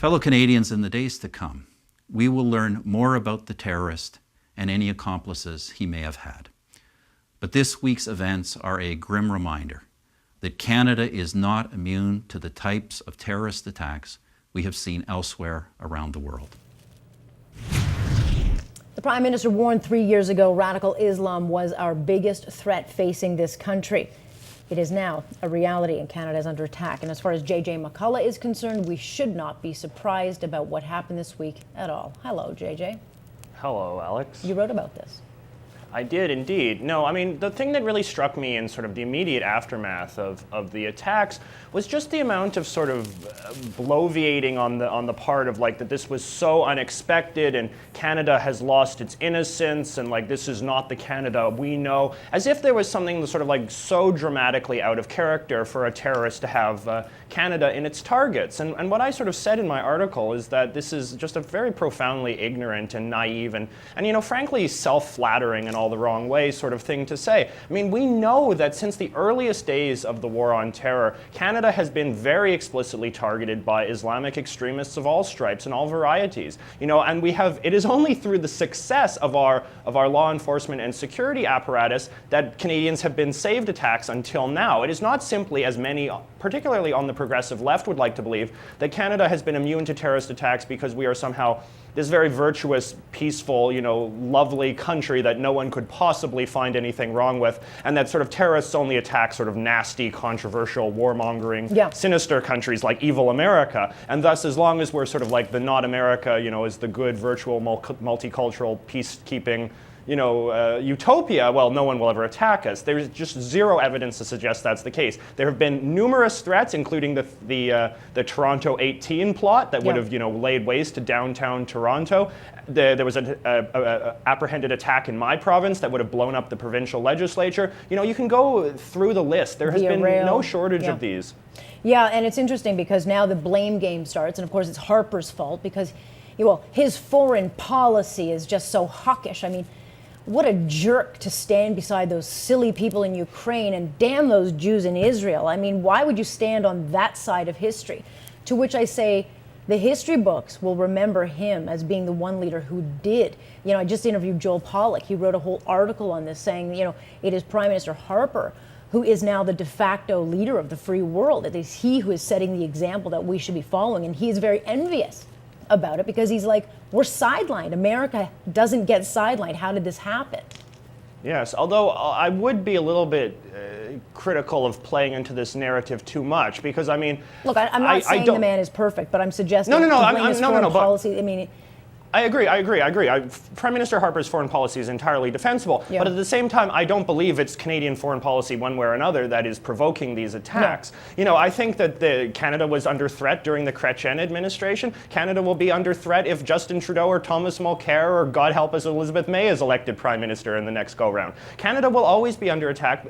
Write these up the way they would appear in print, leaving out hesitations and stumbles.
Fellow Canadians, in the days to come, we will learn more about the terrorist and any accomplices he may have had. But this week's events are a grim reminder that Canada is not immune to the types of terrorist attacks we have seen elsewhere around the world. The Prime Minister warned 3 years ago radical Islam was our biggest threat facing this country. It is now a reality, and Canada is under attack. And as far as JJ McCullough is concerned, we should not be surprised about what happened this week at all. Hello, JJ. Hello, Alex. You wrote about this. I did indeed. No, I mean, the thing that really struck me in sort of the immediate aftermath of the attacks was just the amount of sort of bloviating on the part of like that this was so unexpected and Canada has lost its innocence and like this is not the Canada we know, as if there was something sort of like so dramatically out of character for a terrorist to have Canada in its targets. And what I sort of said in my article is that this is just a very profoundly ignorant and naive and you know, frankly, self-flattering and all the wrong way sort of thing to say. I mean, we know that since the earliest days of the War on Terror, Canada has been very explicitly targeted by Islamic extremists of all stripes and all varieties. You know, and it is only through the success of our law enforcement and security apparatus that Canadians have been saved attacks until now. It is not simply, as many, particularly on the progressive left, would like to believe, that Canada has been immune to terrorist attacks because we are somehow this very virtuous, peaceful, you know, lovely country that no one could possibly find anything wrong with, and that sort of terrorists only attack sort of nasty, controversial, warmongering, sinister countries like evil America. And thus, as long as we're sort of like the not America, you know, is the good, virtual, multicultural, peacekeeping, you know, utopia, well, no one will ever attack us. There's just zero evidence to suggest that's the case. There have been numerous threats, including the Toronto 18 plot that would have, you know, laid waste to downtown Toronto. There was an apprehended attack in my province that would have blown up the provincial legislature. You know, you can go through the list. There has been no shortage of these. Yeah, and it's interesting because now the blame game starts, and of course it's Harper's fault because, well, his foreign policy is just so hawkish. I mean, what a jerk to stand beside those silly people in Ukraine and damn those Jews in Israel. I mean, why would you stand on that side of history? To which I say, the history books will remember him as being the one leader who did. You know, I just interviewed Joel Pollack. He wrote a whole article on this saying, you know, it is Prime Minister Harper who is now the de facto leader of the free world. It is he who is setting the example that we should be following. And he is very envious about it because he's like, we're sidelined. America doesn't get sidelined. How did this happen? Yes, although I would be a little bit critical of playing into this narrative too much because, I mean... Look, I'm not saying the man is perfect, but I'm suggesting... policy, I mean... I agree. Prime Minister Harper's foreign policy is entirely defensible, but at the same time, I don't believe it's Canadian foreign policy one way or another that is provoking these attacks. No. You know, I think that Canada was under threat during the Chrétien administration. Canada will be under threat if Justin Trudeau or Thomas Mulcair or, God help us, Elizabeth May is elected Prime Minister in the next go-round. Canada will always be under attack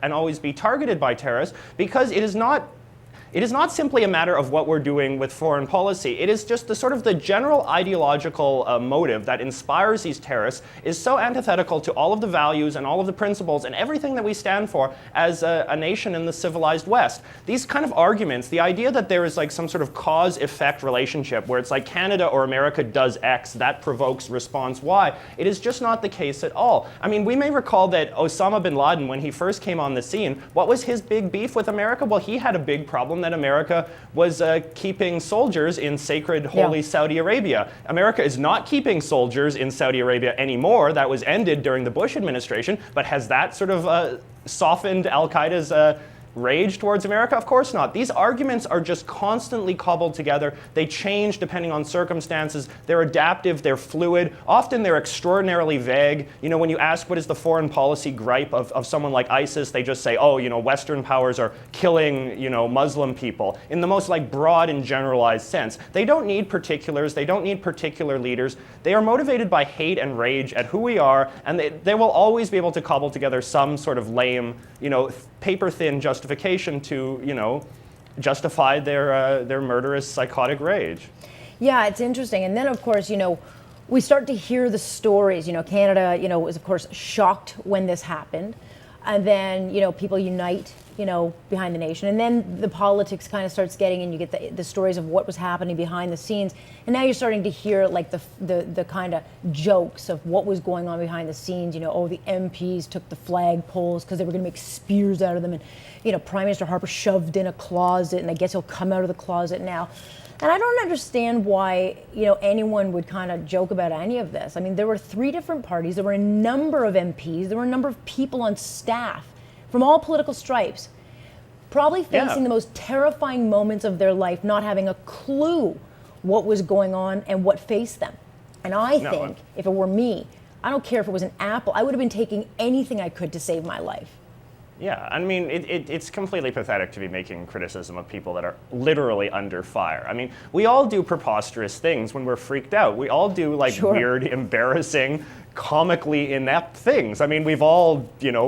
and always be targeted by terrorists because it is not simply a matter of what we're doing with foreign policy. It is just the sort of the general ideological motive that inspires these terrorists is so antithetical to all of the values and all of the principles and everything that we stand for as a nation in the civilized West. These kind of arguments, the idea that there is like some sort of cause-effect relationship where it's like Canada or America does X, that provokes response Y, it is just not the case at all. I mean, we may recall that Osama bin Laden, when he first came on the scene, what was his big beef with America? Well, he had a big problem that America was keeping soldiers in sacred, holy Saudi Arabia. America is not keeping soldiers in Saudi Arabia anymore. That was ended during the Bush administration. But has that sort of softened al-Qaeda's rage towards America? Of course not. These arguments are just constantly cobbled together. They change depending on circumstances. They're adaptive, they're fluid. Often they're extraordinarily vague. You know, when you ask what is the foreign policy gripe of someone like ISIS, they just say, oh, you know, Western powers are killing, you know, Muslim people in the most like broad and generalized sense. They don't need particulars. They don't need particular leaders. They are motivated by hate and rage at who we are, and they will always be able to cobble together some sort of lame, you know, paper-thin justification to, you know, justify their murderous, psychotic rage. Yeah, it's interesting. And then, of course, you know, we start to hear the stories. You know, Canada, you know, was, of course, shocked when this happened. And then, you know, people unite behind the nation. And then the politics kind of starts getting in. You get the stories of what was happening behind the scenes. And now you're starting to hear like the kind of jokes of what was going on behind the scenes. Oh, the MPs took the flag poles because they were going to make spears out of them. And, Prime Minister Harper shoved in a closet, and I guess he'll come out of the closet now. And I don't understand why, anyone would kind of joke about any of this. I mean, there were 3 different parties. There were a number of MPs. There were a number of people on staff from all political stripes, probably facing the most terrifying moments of their life, not having a clue what was going on and what faced them. And I think if it were me, I don't care if it was an apple, I would have been taking anything I could to save my life. Yeah, I mean, it's completely pathetic to be making criticism of people that are literally under fire. I mean, we all do preposterous things when we're freaked out. We all do weird, embarrassing, comically inept things. I mean, we've all,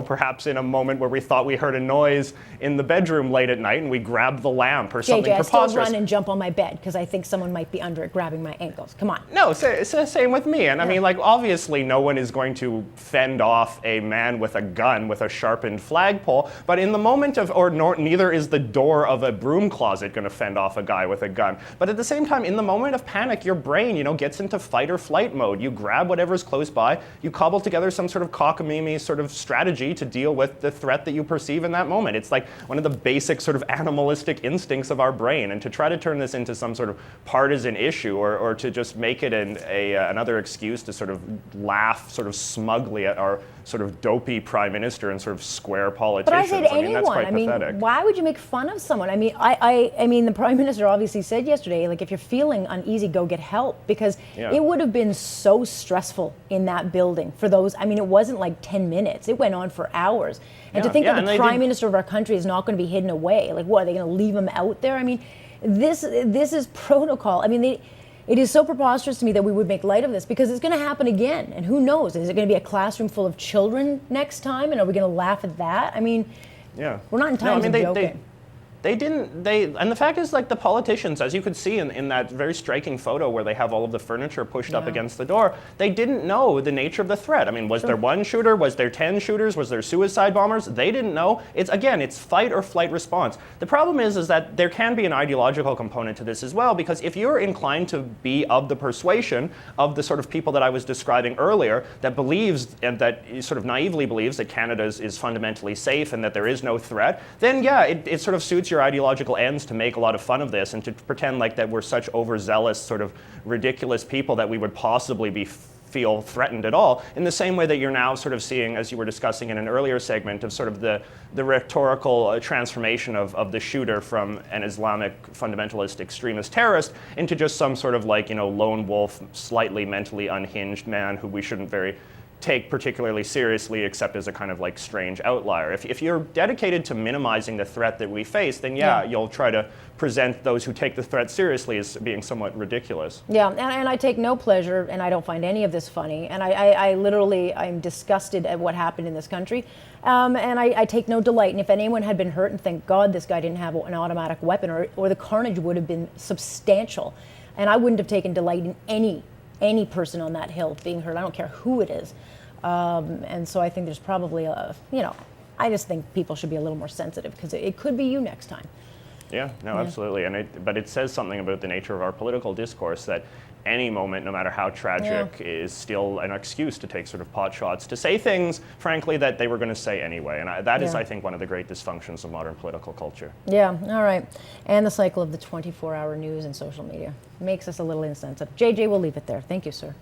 perhaps in a moment where we thought we heard a noise in the bedroom late at night and we grabbed the lamp or something preposterous. I still run and jump on my bed because I think someone might be under it grabbing my ankles. Come on. No, it's the same with me. And I mean, obviously no one is going to fend off a man with a gun with a sharpened flagpole, but in the moment of, neither is the door of a broom closet going to fend off a guy with a gun. But at the same time, in the moment of panic, your brain, gets into fight or flight mode. You grab whatever's close by, you cobble together some sort of cockamamie sort of strategy to deal with the threat that you perceive in that moment. It's like one of the basic sort of animalistic instincts of our brain, and to try to turn this into some sort of partisan issue or to just make it another excuse to sort of laugh sort of smugly at our sort of dopey prime minister and sort of square politicians. But I say to anyone, that's quite pathetic. Why would you make fun of someone? I mean, I mean, the prime minister obviously said yesterday, if you're feeling uneasy, go get help, because it would have been so stressful in that building for those. I mean, it wasn't like 10 minutes; it went on for hours. And to think that the prime minister of our country is not going to be hidden away, what, are they going to leave him out there? I mean, this is protocol. I mean, it is so preposterous to me that we would make light of this, because it's going to happen again. And who knows? Is it going to be a classroom full of children next time? And are we going to laugh at that? I mean, we're not in times of joking. And the fact is, the politicians, as you could see in that very striking photo where they have all of the furniture pushed up against the door, they didn't know the nature of the threat. I mean, was there one shooter? Was there 10 shooters? Was there suicide bombers? They didn't know. It's fight or flight response. The problem is that there can be an ideological component to this as well, because if you're inclined to be of the persuasion of the sort of people that I was describing earlier, that believes and that sort of naively believes that Canada is fundamentally safe and that there is no threat, then it sort of suits your ideological ends to make a lot of fun of this and to pretend that we're such overzealous, sort of ridiculous people that we would possibly feel threatened at all, in the same way that you're now sort of seeing, as you were discussing in an earlier segment, of sort of the rhetorical transformation of the shooter from an Islamic fundamentalist extremist terrorist into just some sort of lone wolf, slightly mentally unhinged man who we shouldn't take particularly seriously, except as a kind of strange outlier. If you're dedicated to minimizing the threat that we face, then you'll try to present those who take the threat seriously as being somewhat ridiculous. Yeah, and I take no pleasure, and I don't find any of this funny, and I'm disgusted at what happened in this country, and I take no delight. And if anyone had been hurt, and thank God this guy didn't have an automatic weapon, or the carnage would have been substantial, and I wouldn't have taken delight in any person on that hill being hurt. I don't care who it is. And so I think there's probably I just think people should be a little more sensitive, because it could be you next time. Yeah, no, absolutely. But it says something about the nature of our political discourse that any moment, no matter how tragic, is still an excuse to take sort of pot shots, to say things, frankly, that they were going to say anyway. And that is, I think, one of the great dysfunctions of modern political culture. Yeah, all right. And the cycle of the 24-hour news and social media makes us a little insensitive. JJ, we'll leave it there. Thank you, sir.